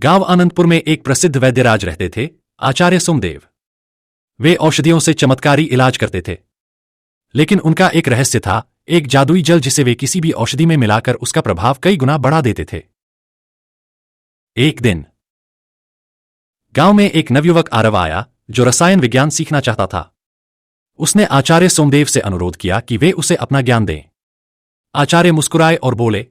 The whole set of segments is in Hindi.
गांव आनंदपुर में एक प्रसिद्ध वैद्यराज रहते थे, आचार्य सोमदेव। वे औषधियों से चमत्कारी इलाज करते थे, लेकिन उनका एक रहस्य था, एक जादुई जल जिसे वे किसी भी औषधि में मिलाकर उसका प्रभाव कई गुना बढ़ा देते थे। एक दिन गांव में एक नवयुवक आरव आया जो रसायन विज्ञान सीखना चाहता था। उसने आचार्य सोमदेव से अनुरोध किया कि वे उसे अपना ज्ञान दें। आचार्य मुस्कुराए और बोले,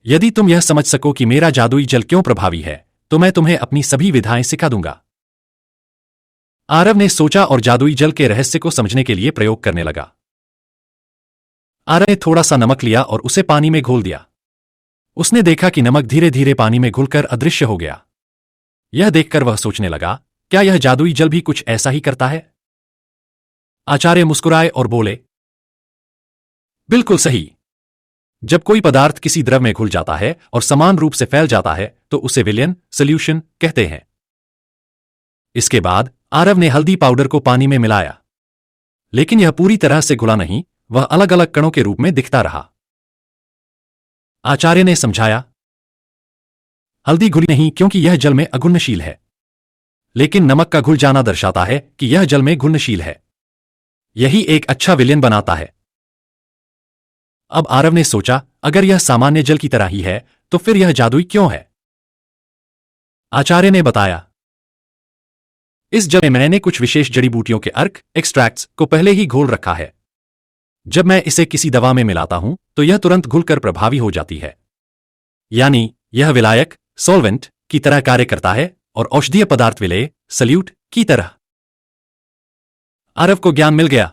यदि तुम यह समझ सको कि मेरा जादुई जल क्यों प्रभावी है, तो मैं तुम्हें अपनी सभी विधाएं सिखा दूंगा। आरव ने सोचा और जादुई जल के रहस्य को समझने के लिए प्रयोग करने लगा। आरव ने थोड़ा सा नमक लिया और उसे पानी में घोल दिया। उसने देखा कि नमक धीरे धीरे पानी में घुलकर अदृश्य हो गया। यह देखकर वह सोचने लगा, क्या यह जादुई जल भी कुछ ऐसा ही करता है? आचार्य मुस्कुराए और बोले, बिल्कुल सही। जब कोई पदार्थ किसी द्रव में घुल जाता है और समान रूप से फैल जाता है तो उसे विलयन, सॉल्यूशन कहते हैं। इसके बाद आरव ने हल्दी पाउडर को पानी में मिलाया, लेकिन यह पूरी तरह से घुला नहीं, वह अलग अलग कणों के रूप में दिखता रहा। आचार्य ने समझाया, हल्दी घुली नहीं क्योंकि यह जल में अघुलनशील है, लेकिन नमक का घुल जाना दर्शाता है कि यह जल में घुलनशील है। यही एक अच्छा विलयन बनाता है। अब आरव ने सोचा, अगर यह सामान्य जल की तरह ही है तो फिर यह जादुई क्यों है? आचार्य ने बताया, इस जल में मैंने कुछ विशेष जड़ी बूटियों के अर्क, एक्सट्रैक्ट्स को पहले ही घोल रखा है। जब मैं इसे किसी दवा में मिलाता हूं तो यह तुरंत घुलकर प्रभावी हो जाती है। यानी यह विलायक, सॉल्वेंट की तरह कार्य करता है और औषधीय पदार्थ विलेय, सल्यूट की तरह। आरव को ज्ञान मिल गया।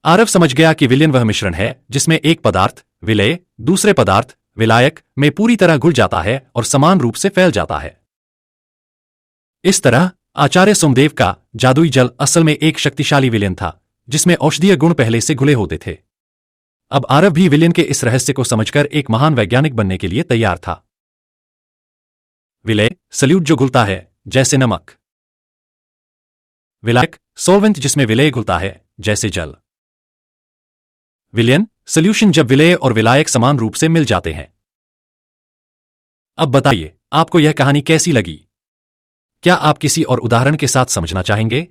आरव समझ गया कि विलयन वह मिश्रण है जिसमें एक पदार्थ, विलेय, दूसरे पदार्थ, विलायक में पूरी तरह घुल जाता है और समान रूप से फैल जाता है। इस तरह आचार्य सोमदेव का जादुई जल असल में एक शक्तिशाली विलयन था जिसमें औषधीय गुण पहले से घुले होते थे। अब आरव भी विलयन के इस रहस्य को समझकर एक महान वैज्ञानिक बनने के लिए तैयार था। विलेय, सल्यूट जो घुलता है जैसे नमक। विलायक, सॉल्वेंट जिसमें विलेय घुलता है जैसे जल। विलयन, सॉल्यूशन जब विलेय और विलायक समान रूप से मिल जाते हैं। अब बताइए, आपको यह कहानी कैसी लगी? क्या आप किसी और उदाहरण के साथ समझना चाहेंगे?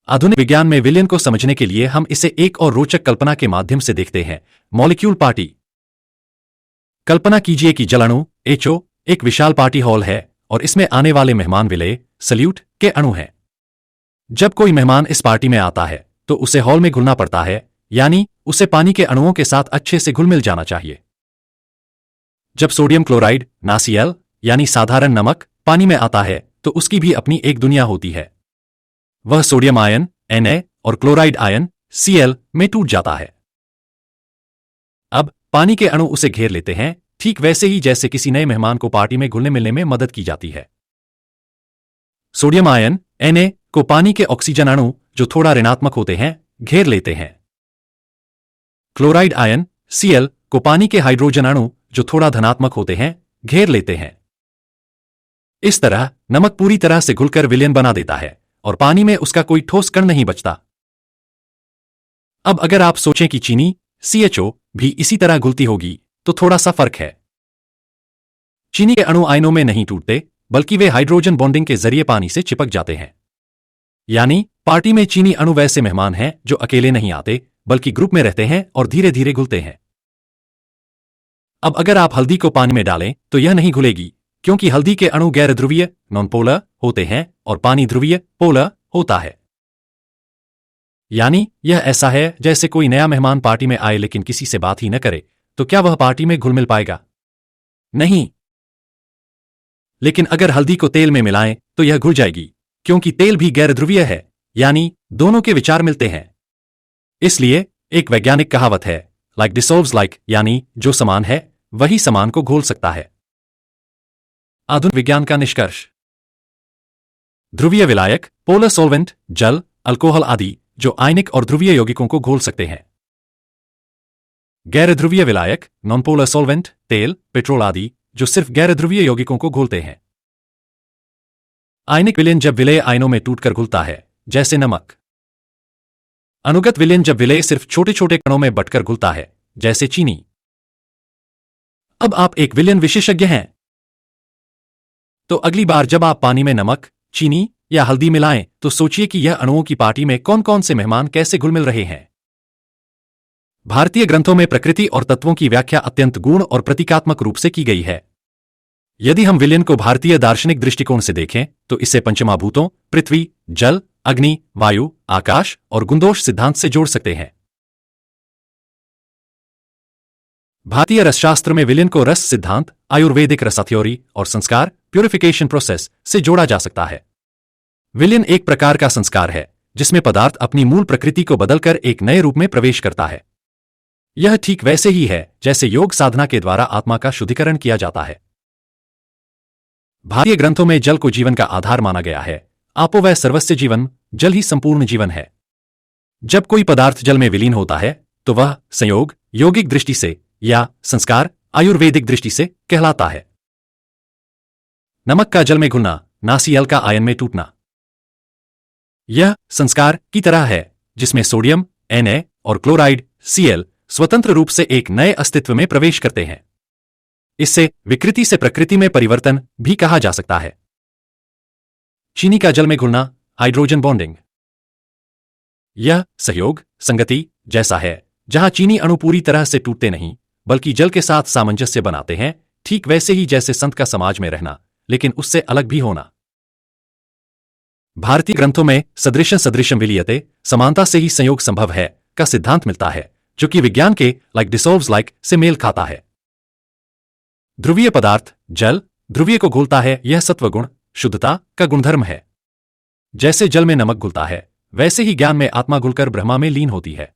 आधुनिक विज्ञान में विलयन को समझने के लिए हम इसे एक और रोचक कल्पना के माध्यम से देखते हैं, मॉलिक्यूल पार्टी। कल्पना कीजिए कि जलाणु HO एक विशाल पार्टी हॉल है और इसमें आने वाले मेहमान विलेय, सल्यूट के अणु हैं। जब कोई मेहमान इस पार्टी में आता है तो उसे हॉल में घुलना पड़ता है, यानी उसे पानी के अणुओं के साथ अच्छे से घुल मिल जाना चाहिए। जब सोडियम क्लोराइड NaCl यानी साधारण नमक पानी में आता है तो उसकी भी अपनी एक दुनिया होती है। वह सोडियम आयन Na और क्लोराइड आयन Cl में टूट जाता है। अब पानी के अणु उसे घेर लेते हैं, ठीक वैसे ही जैसे किसी नए मेहमान को पार्टी में घुलने मिलने में मदद की जाती है। सोडियम आयन Na को पानी के ऑक्सीजन अणु जो थोड़ा ऋणात्मक होते हैं घेर लेते हैं। क्लोराइड आयन Cl को पानी के हाइड्रोजन अणु जो थोड़ा धनात्मक होते हैं घेर लेते हैं। इस तरह नमक पूरी तरह से घुलकर विलयन बना देता है और पानी में उसका कोई ठोस कण नहीं बचता। अब अगर आप सोचें कि चीनी CHO भी इसी तरह घुलती होगी तो थोड़ा सा फर्क है। चीनी के अणु आयनों में नहीं टूटते, बल्कि वे हाइड्रोजन बॉन्डिंग के जरिए पानी से चिपक जाते हैं। यानी पार्टी में चीनी अणु वैसे मेहमान हैं जो अकेले नहीं आते, बल्कि ग्रुप में रहते हैं और धीरे धीरे घुलते हैं। अब अगर आप हल्दी को पानी में डालें तो यह नहीं घुलेगी, क्योंकि हल्दी के अणु गैर ध्रुवीय नॉनपोलर होते हैं और पानी ध्रुवीय पोलर होता है। यानी यह ऐसा है जैसे कोई नया मेहमान पार्टी में आए लेकिन किसी से बात ही न करे, तो क्या वह पार्टी में घुल मिल पाएगा? नहीं। लेकिन अगर हल्दी को तेल में मिलाएं तो यह घुल जाएगी, क्योंकि तेल भी गैर ध्रुवीय है, यानी दोनों के विचार मिलते हैं। इसलिए एक वैज्ञानिक कहावत है, लाइक डिसॉल्व्स लाइक, यानी जो समान है वही समान को घोल सकता है। आधुनिक विज्ञान का निष्कर्ष। ध्रुवीय विलायक, पोलर सॉल्वेंट, जल, अल्कोहल आदि जो आयनिक और ध्रुवीय यौगिकों को घोल सकते हैं। गैर ध्रुवीय विलायक, नॉनपोलर सॉल्वेंट, तेल, पेट्रोल आदि जो सिर्फ गैर ध्रुवीय यौगिकों को घोलते हैं। आयनिक विलयन जब विलेय आयनों में टूटकर घुलता है, जैसे नमक। अनुगत विलयन जब विलेय सिर्फ छोटे छोटे कणों में बटकर घुलता है, जैसे चीनी। अब आप एक विलयन विशेषज्ञ हैं। तो अगली बार जब आप पानी में नमक, चीनी या हल्दी मिलाएं तो सोचिए कि यह अणुओं की पार्टी में कौन कौन से मेहमान कैसे घुल मिल रहे हैं। भारतीय ग्रंथों में प्रकृति और तत्वों की व्याख्या अत्यंत गूढ़ और प्रतीकात्मक रूप से की गई है। यदि हम विलयन को भारतीय दार्शनिक दृष्टिकोण से देखें तो इसे पंचमहाभूतों पृथ्वी, जल, अग्नि, वायु, आकाश और गुणदोष सिद्धांत से जोड़ सकते हैं। भारतीय रसशास्त्र में विलयन को रस सिद्धांत, आयुर्वेदिक रसा थ्योरी और संस्कार प्यूरिफिकेशन प्रोसेस से जोड़ा जा सकता है। विलयन एक प्रकार का संस्कार है जिसमें पदार्थ अपनी मूल प्रकृति को बदलकर एक नए रूप में प्रवेश करता है। यह ठीक वैसे ही है जैसे योग साधना के द्वारा आत्मा का शुद्धिकरण किया जाता है। भारतीय ग्रंथों में जल को जीवन का आधार माना गया है। आपो वह सर्वस्य जीवन, जल ही संपूर्ण जीवन है। जब कोई पदार्थ जल में विलीन होता है तो वह संयोग यौगिक दृष्टि से या संस्कार आयुर्वेदिक दृष्टि से कहलाता है। नमक का जल में घुलना, नासियल का आयन में टूटना, यह संस्कार की तरह है जिसमें सोडियम Na और क्लोराइड Cl स्वतंत्र रूप से एक नए अस्तित्व में प्रवेश करते हैं। इससे विकृति से प्रकृति में परिवर्तन भी कहा जा सकता है। चीनी का जल में घुलना, हाइड्रोजन बॉन्डिंग, यह सहयोग संगति जैसा है जहां चीनी अणु पूरी तरह से टूटते नहीं बल्कि जल के साथ सामंजस्य बनाते हैं, ठीक वैसे ही जैसे संत का समाज में रहना लेकिन उससे अलग भी होना। भारतीय ग्रंथों में सदृशं सदृशं विलीयते, समानता से ही संयोग संभव है का सिद्धांत मिलता है जो कि विज्ञान के लाइक डिसॉल्व्स लाइक से मेल खाता है। ध्रुवीय पदार्थ जल ध्रुवीय को घुलता है, यह सत्वगुण शुद्धता का गुणधर्म है। जैसे जल में नमक घुलता है वैसे ही ज्ञान में आत्मा घुलकर ब्रह्मा में लीन होती है।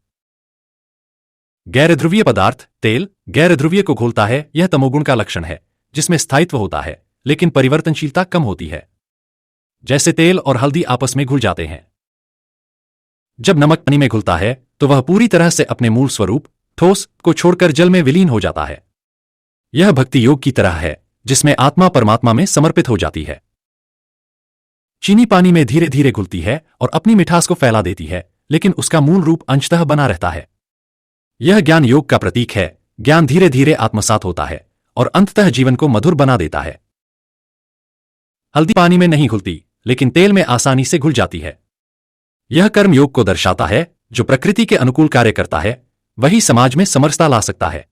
गैर ध्रुवीय पदार्थ तेल गैर ध्रुवीय को घोलता है, यह तमोगुण का लक्षण है जिसमें स्थायित्व होता है लेकिन परिवर्तनशीलता कम होती है। जैसे तेल और हल्दी आपस में घुल जाते हैं। जब नमक पानी में घुलता है तो वह पूरी तरह से अपने मूल स्वरूप ठोस को छोड़कर जल में विलीन हो जाता है। यह भक्ति योग की तरह है जिसमें आत्मा परमात्मा में समर्पित हो जाती है। चीनी पानी में धीरे धीरे घुलती है और अपनी मिठास को फैला देती है लेकिन उसका मूल रूप अंशतः बना रहता है। यह ज्ञान योग का प्रतीक है। ज्ञान धीरे धीरे आत्मसात होता है और अंततः जीवन को मधुर बना देता है। हल्दी पानी में नहीं घुलती लेकिन तेल में आसानी से घुल जाती है। यह कर्म योग को दर्शाता है जो प्रकृति के अनुकूल कार्य करता है वही समाज में समरसता ला सकता है।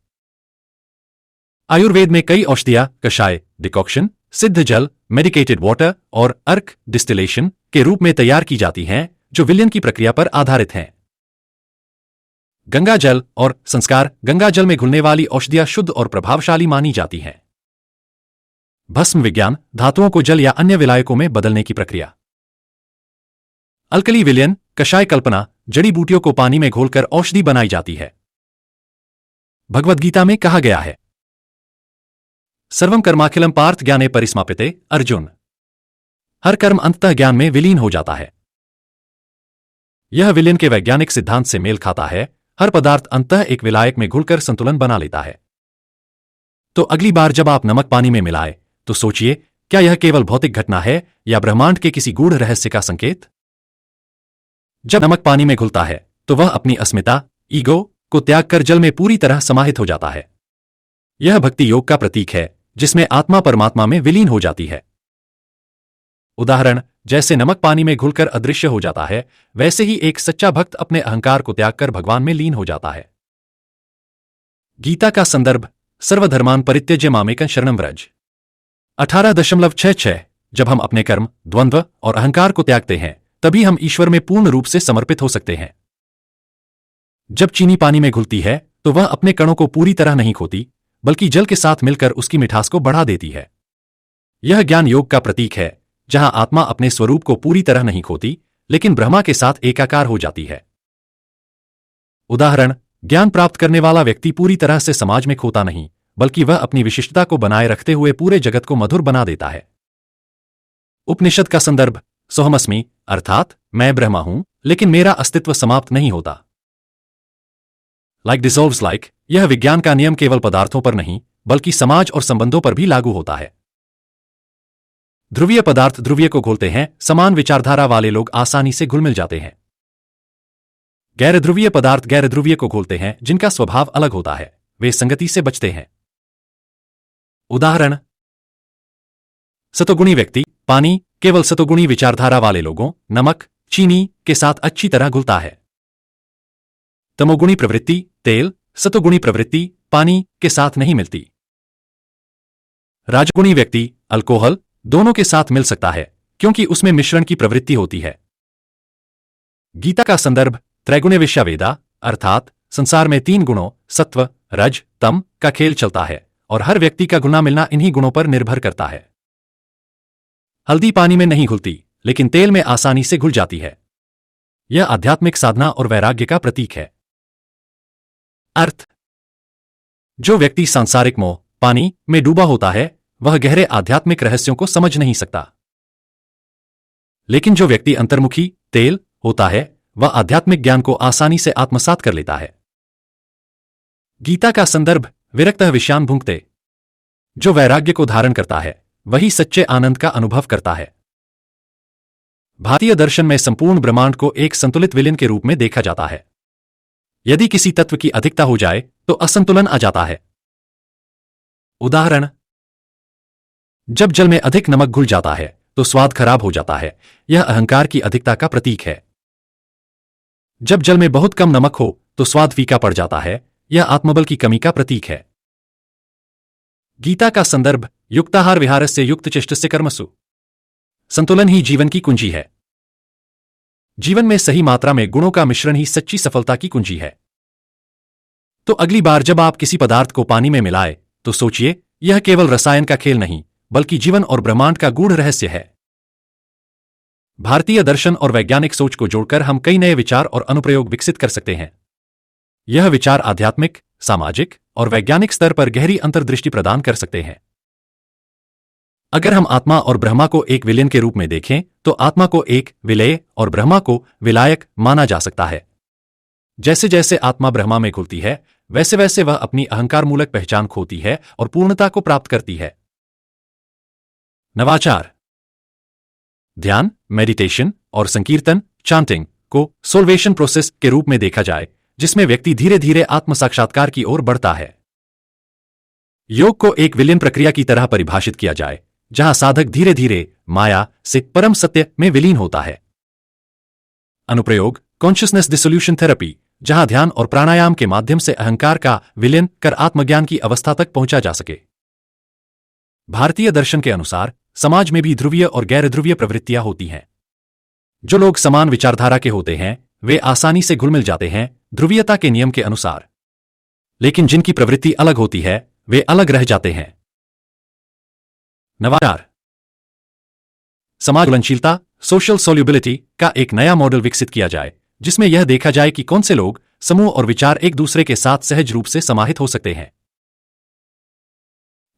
आयुर्वेद में कई औषधियां कषाय डिकॉक्शन, सिद्ध जल मेडिकेटेड वाटर और अर्क डिस्टिलेशन के रूप में तैयार की जाती हैं जो विलयन की प्रक्रिया पर आधारित हैं। गंगा जल और संस्कार गंगा जल में घुलने वाली औषधियां शुद्ध और प्रभावशाली मानी जाती हैं। भस्म विज्ञान धातुओं को जल या अन्य विलायकों में बदलने की प्रक्रिया। अल्कली विलयन कषाय कल्पना जड़ी बूटियों को पानी में घोलकर औषधि बनाई जाती है। भगवद गीता में कहा गया है सर्वम कर्माखिलम पार्थ ज्ञाने परिसमाप्यते अर्जुन, हर कर्म अंततः ज्ञान में विलीन हो जाता है। यह विलयन के वैज्ञानिक सिद्धांत से मेल खाता है। हर पदार्थ अंततः एक विलायक में घुलकर संतुलन बना लेता है। तो अगली बार जब आप नमक पानी में मिलाए तो सोचिए क्या यह केवल भौतिक घटना है या ब्रह्मांड के किसी गूढ़ रहस्य का संकेत। जब नमक पानी में घुलता है तो वह अपनी अस्मिता ईगो को त्याग कर जल में पूरी तरह समाहित हो जाता है। यह भक्ति योग का प्रतीक है जिसमें आत्मा परमात्मा में विलीन हो जाती है। उदाहरण जैसे नमक पानी में घुलकर अदृश्य हो जाता है वैसे ही एक सच्चा भक्त अपने अहंकार को त्याग कर भगवान में लीन हो जाता है। गीता का संदर्भ सर्वधर्मान परित्यज्य मामेकं शरणं व्रज 18.66। जब हम अपने कर्म द्वंद्व और अहंकार को त्यागते हैं तभी हम ईश्वर में पूर्ण रूप से समर्पित हो सकते हैं। जब चीनी पानी में घुलती है तो वह अपने कणों को पूरी तरह नहीं खोती बल्कि जल के साथ मिलकर उसकी मिठास को बढ़ा देती है। यह ज्ञान योग का प्रतीक है जहां आत्मा अपने स्वरूप को पूरी तरह नहीं खोती लेकिन ब्रह्मा के साथ एकाकार हो जाती है। उदाहरण ज्ञान प्राप्त करने वाला व्यक्ति पूरी तरह से समाज में खोता नहीं बल्कि वह अपनी विशिष्टता को बनाए रखते हुए पूरे जगत को मधुर बना देता है। उपनिषद का संदर्भ सोहमस्मि अर्थात मैं ब्रह्मा हूं लेकिन मेरा अस्तित्व समाप्त नहीं होता। लाइक डिसॉल्व्स लाइक यह विज्ञान का नियम केवल पदार्थों पर नहीं बल्कि समाज और संबंधों पर भी लागू होता है। ध्रुवीय पदार्थ ध्रुवीय को घोलते हैं, समान विचारधारा वाले लोग आसानी से घुल मिल जाते हैं। गैर ध्रुवीय पदार्थ गैर ध्रुवीय को घोलते हैं, जिनका स्वभाव अलग होता है, वे संगति से बचते हैं। उदाहरण, सतोगुणी व्यक्ति, पानी केवल सतोगुणी विचारधारा वाले लोगों, नमक, चीनी के साथ अच्छी तरह घुलता है। तमोगुणी प्रवृत्ति, तेल, सतोगुणी प्रवृत्ति, पानी के साथ नहीं मिलती। राजगुणी व्यक्ति, अल्कोहल, दोनों के साथ मिल सकता है क्योंकि उसमें मिश्रण की प्रवृत्ति होती है। गीता का संदर्भ त्रैगुण्यविश्या वेदा, अर्थात संसार में 3 गुणों सत्व, रज, तम का खेल चलता है और हर व्यक्ति का गुना मिलना इन्हीं गुणों पर निर्भर करता है। हल्दी पानी में नहीं घुलती, लेकिन तेल में आसानी से घुल जाती है। यह आध्यात्मिक साधना और वैराग्य का प्रतीक है। अर्थ, जो व्यक्ति सांसारिक मोह, पानी में डूबा होता है, वह गहरे आध्यात्मिक रहस्यों को समझ नहीं सकता। लेकिन जो व्यक्ति अंतर्मुखी, तेल होता है, वह आध्यात्मिक ज्ञान को आसानी से आत्मसात कर लेता है। गीता का संदर्भ विरक्तः विषयान् भुङ्क्ते, जो वैराग्य को धारण करता है वही सच्चे आनंद का अनुभव करता है। भारतीय दर्शन में संपूर्ण ब्रह्मांड को एक संतुलित विलयन के रूप में देखा जाता है। यदि किसी तत्व की अधिकता हो जाए तो असंतुलन आ जाता है। उदाहरण, जब जल में अधिक नमक घुल जाता है तो स्वाद खराब हो जाता है। यह अहंकार की अधिकता का प्रतीक है। जब जल में बहुत कम नमक हो तो स्वाद फीका पड़ जाता है। यह आत्मबल की कमी का प्रतीक है। गीता का संदर्भ युक्ताहार विहारस्य युक्तचेष्टस्य कर्मसु, संतुलन ही जीवन की कुंजी है। जीवन में सही मात्रा में गुणों का मिश्रण ही सच्ची सफलता की कुंजी है। तो अगली बार जब आप किसी पदार्थ को पानी में मिलाए तो सोचिए, यह केवल रसायन का खेल नहीं बल्कि जीवन और ब्रह्मांड का गूढ़ रहस्य है। भारतीय दर्शन और वैज्ञानिक सोच को जोड़कर हम कई नए विचार और अनुप्रयोग विकसित कर सकते हैं। यह विचार आध्यात्मिक, सामाजिक और वैज्ञानिक स्तर पर गहरी अंतर्दृष्टि प्रदान कर सकते हैं। अगर हम आत्मा और ब्रह्मा को एक विलयन के रूप में देखें तो आत्मा को एक विलेय और ब्रह्मा को विलायक माना जा सकता है। जैसे जैसे आत्मा ब्रह्मा में घुलती है वैसे वैसे वह अपनी अहंकार मूलक पहचान खोती है और पूर्णता को प्राप्त करती है। नवाचार, ध्यान, मेडिटेशन और संकीर्तन, चांटिंग को सोल्वेशन प्रोसेस के रूप में देखा जाए, जिसमें व्यक्ति धीरे धीरे आत्म साक्षात्कार की ओर बढ़ता है। योग को एक विलयन प्रक्रिया की तरह परिभाषित किया जाए, जहां साधक धीरे धीरे माया से परम सत्य में विलीन होता है। अनुप्रयोग, कॉन्शियसनेस डिसोल्यूशन थेरेपी, जहां ध्यान और प्राणायाम के माध्यम से अहंकार का विलयन कर आत्मज्ञान की अवस्था तक पहुंचा जा सके। भारतीय दर्शन के अनुसार समाज में भी ध्रुवीय और गैर ध्रुवीय प्रवृत्तियां होती हैं। जो लोग समान विचारधारा के होते हैं वे आसानी से घुल मिल जाते हैं ध्रुवीयता के नियम के अनुसार, लेकिन जिनकी प्रवृत्ति अलग होती है वे अलग रह जाते हैं। नवाचार, समाज घुलनशीलता, सोशल सोल्यूबिलिटी का एक नया मॉडल विकसित किया जाए, जिसमें यह देखा जाए कि कौन से लोग, समूह और विचार एक दूसरे के साथ सहज रूप से समाहित हो सकते हैं।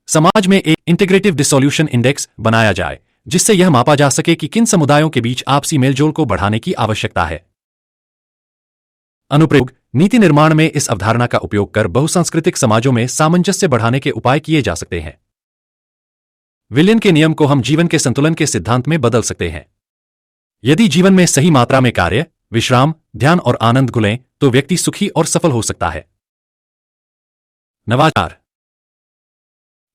समाज में एक इंटीग्रेटिव डिसोल्यूशन इंडेक्स बनाया जाए, जिससे यह मापा जा सके कि किन समुदायों के बीच आपसी मेलजोल को बढ़ाने की आवश्यकता है। अनुप्रयोग, नीति निर्माण में इस अवधारणा का उपयोग कर बहुसांस्कृतिक समाजों में सामंजस्य बढ़ाने के उपाय किए जा सकते हैं। विलयन के नियम को हम जीवन के संतुलन के सिद्धांत में बदल सकते हैं। यदि जीवन में सही मात्रा में कार्य, विश्राम, ध्यान और आनंद घुलें तो व्यक्ति सुखी और सफल हो सकता है। नवाचार,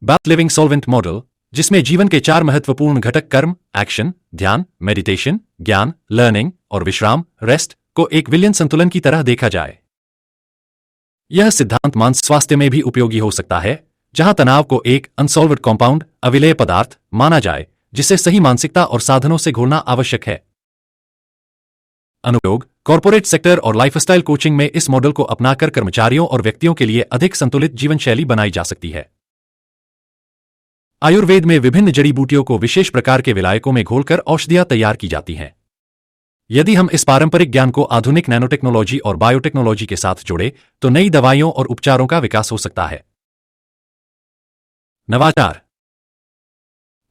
बैलेंस्ड लिविंग सॉल्वेंट मॉडल, जिसमें जीवन के 4 महत्वपूर्ण घटक कर्म, एक्शन, ध्यान, मेडिटेशन, ज्ञान, लर्निंग और विश्राम, रेस्ट को एक विलयन संतुलन की तरह देखा जाए। यह सिद्धांत मानसिक स्वास्थ्य में भी उपयोगी हो सकता है, जहां तनाव को एक अनसॉल्व्ड कंपाउंड, अविलेय पदार्थ माना जाए, जिसे सही मानसिकता और साधनों से घोलना आवश्यक है। अनुप्रयोग, कॉर्पोरेट सेक्टर और लाइफस्टाइल कोचिंग में इस मॉडल को अपनाकर कर्मचारियों और व्यक्तियों के लिए अधिक संतुलित जीवन शैली बनाई जा सकती है। आयुर्वेद में विभिन्न जड़ी बूटियों को विशेष प्रकार के विलायकों में घोलकर औषधियां तैयार की जाती हैं। यदि हम इस पारंपरिक ज्ञान को आधुनिक नैनोटेक्नोलॉजी और बायोटेक्नोलॉजी के साथ जोड़े तो नई दवाइयों और उपचारों का विकास हो सकता है। नवाचार,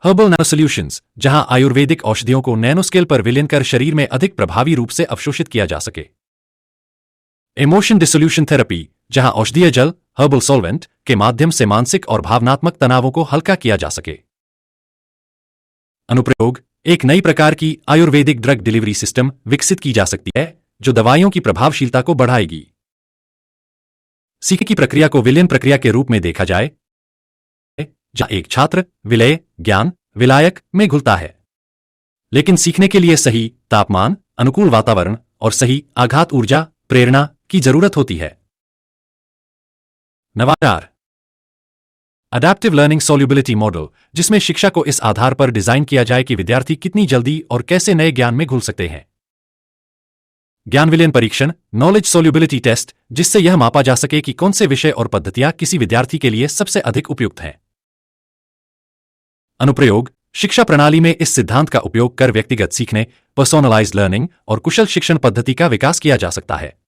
हर्बल नैनो सॉल्यूशंस, जहां आयुर्वेदिक औषधियों को नैनोस्केल पर विलयन कर शरीर में अधिक प्रभावी रूप से अवशोषित किया जा सके। इमोशन डिसोल्यूशन थेरेपी, जहां औषधीय जल, हर्बल सॉल्वेंट के माध्यम से मानसिक और भावनात्मक तनावों को हल्का किया जा सके। अनुप्रयोग, एक नई प्रकार की आयुर्वेदिक ड्रग डिलीवरी सिस्टम विकसित की जा सकती है जो दवाइयों की प्रभावशीलता को बढ़ाएगी। सीखने की प्रक्रिया को विलयन प्रक्रिया के रूप में देखा जाए, जहां एक छात्र विलय, ज्ञान, विलायक में घुलता है। लेकिन सीखने के लिए सही तापमान, अनुकूल वातावरण और सही आघात ऊर्जा, प्रेरणा की जरूरत होती है। नवाचार अडैप्टिव लर्निंग सॉल्युबिलिटी मॉडल, जिसमें शिक्षा को इस आधार पर डिजाइन किया जाए कि विद्यार्थी कितनी जल्दी और कैसे नए ज्ञान में घुल सकते हैं। ज्ञान विलयन परीक्षण, नॉलेज सॉल्युबिलिटी टेस्ट, जिससे यह मापा जा सके कि कौन से विषय और पद्धतियां किसी विद्यार्थी के लिए सबसे अधिक उपयुक्त हैं। अनुप्रयोग शिक्षा प्रणाली में इस सिद्धांत का उपयोग कर व्यक्तिगत सीखने, पर्सोनलाइज्ड लर्निंग और कुशल शिक्षण पद्धति का विकास किया जा सकता है।